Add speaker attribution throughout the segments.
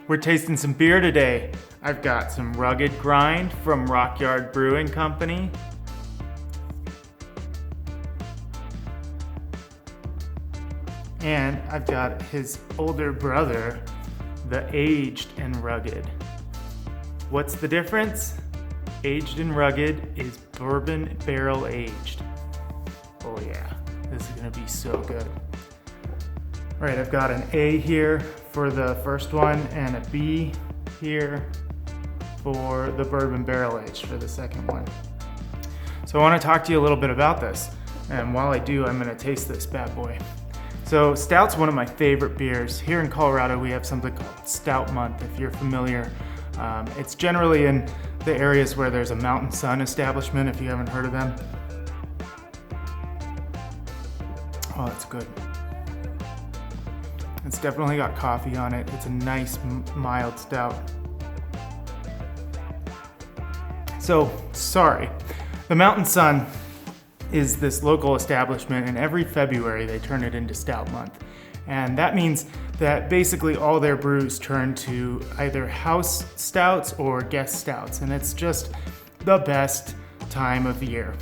Speaker 1: We're tasting some beer today. I've got some Rugged Grind from Rockyard Brewing Company. And I've got his older brother, the Aged and Rugged. What's the difference? Aged and Rugged is bourbon barrel aged. Oh yeah, this is gonna be so good. All right, I've got an A here for the first one and a B here for the bourbon barrel aged for the second one. So I want to talk to you a little bit about this. And while I do, I'm going to taste this bad boy. So Stout's one of my favorite beers. Here in Colorado, we have something called Stout Month, if you're familiar. It's generally in the areas where there's a Mountain Sun establishment, if you haven't heard of them. Oh, it's good. It's definitely got coffee on it. It's a nice, mild stout. So, sorry. The Mountain Sun is this local establishment, and every February they turn it into Stout Month. And that means that basically all their brews turn to either house stouts or guest stouts, and it's just the best time of year.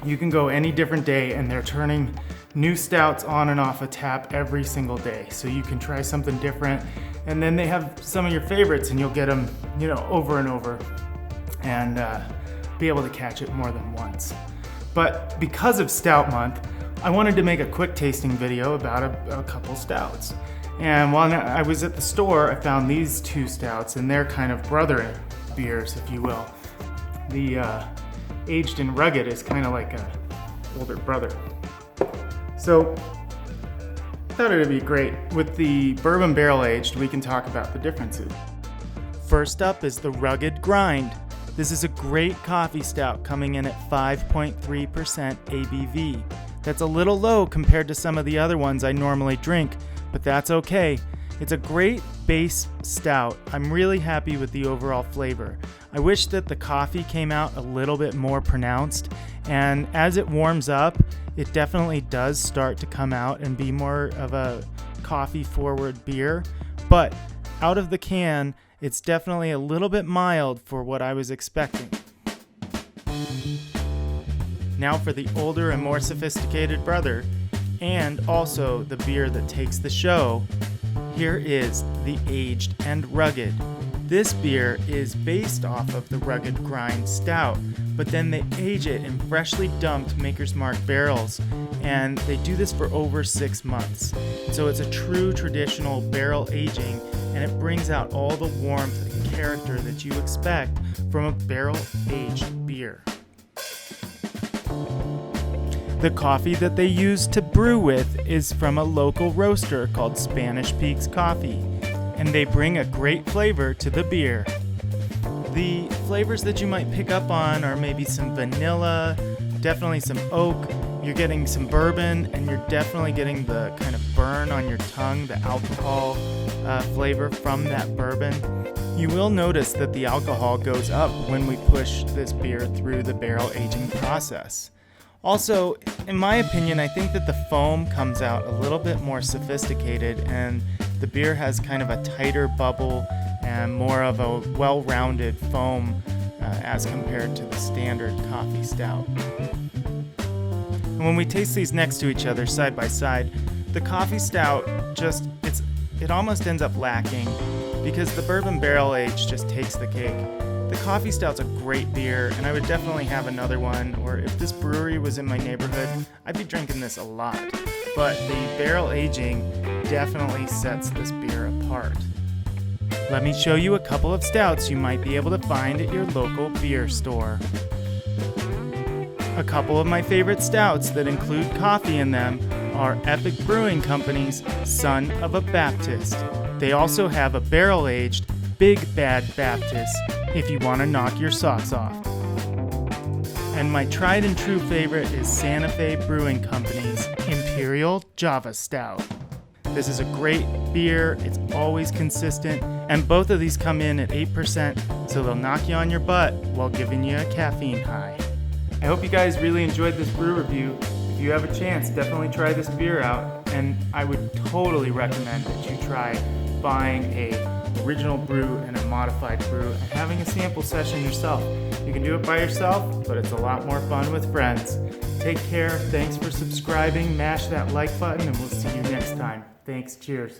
Speaker 1: You can go any different day and they're turning new stouts on and off a tap every single day. So you can try something different, and then they have some of your favorites and you'll get them, over and over and be able to catch it more than once. But because of Stout Month, I wanted to make a quick tasting video about a couple stouts. And while I was at the store, I found these two stouts, and they're kind of brother beers, if you will. The Aged and Rugged is kind of like a older brother. So I thought it'd be great. With the bourbon barrel aged, we can talk about the differences. First up is the Rugged Grind. This is a great coffee stout coming in at 5.3% ABV. That's a little low compared to some of the other ones I normally drink, but that's okay. It's a great base stout. I'm really happy with the overall flavor. I wish that the coffee came out a little bit more pronounced, and as it warms up, it definitely does start to come out and be more of a coffee-forward beer, but out of the can, it's definitely a little bit mild for what I was expecting. Now for the older and more sophisticated brother, and also the beer that takes the show, here is the Aged and Rugged. This beer is based off of the Rugged Grind Stout, but then they age it in freshly dumped Maker's Mark barrels, and they do this for over 6 months. So it's a true traditional barrel aging, and it brings out all the warmth and character that you expect from a barrel-aged beer. The coffee that they use to brew with is from a local roaster called Spanish Peaks Coffee, and they bring a great flavor to the beer. The flavors that you might pick up on are maybe some vanilla, definitely some oak, you're getting some bourbon, and you're definitely getting the kind of burn on your tongue, the alcohol flavor from that bourbon. You will notice that the alcohol goes up when we push this beer through the barrel aging process. Also, in my opinion, I think that the foam comes out a little bit more sophisticated, and the beer has kind of a tighter bubble and more of a well-rounded foam as compared to the standard coffee stout. And when we taste these next to each other side by side, the coffee stout it almost ends up lacking because the bourbon barrel age just takes the cake. The coffee stout's a great beer, and I would definitely have another one, or if this brewery was in my neighborhood, I'd be drinking this a lot. But the barrel aging definitely sets this beer apart. Let me show you a couple of stouts you might be able to find at your local beer store. A couple of my favorite stouts that include coffee in them are Epic Brewing Company's Son of a Baptist. They also have a barrel-aged Big Bad Baptist if you want to knock your socks off. And my tried and true favorite is Santa Fe Brewing Company's Imperial Java Stout. This is a great beer, it's always consistent, and both of these come in at 8%, so they'll knock you on your butt while giving you a caffeine high. I hope you guys really enjoyed this brew review. If you have a chance, definitely try this beer out, and I would totally recommend that you try buying a original brew and a modified brew and having a sample session yourself. You can do it by yourself, but it's a lot more fun with friends. Take care, thanks for subscribing, mash that like button, and we'll see you next time. Thanks, cheers.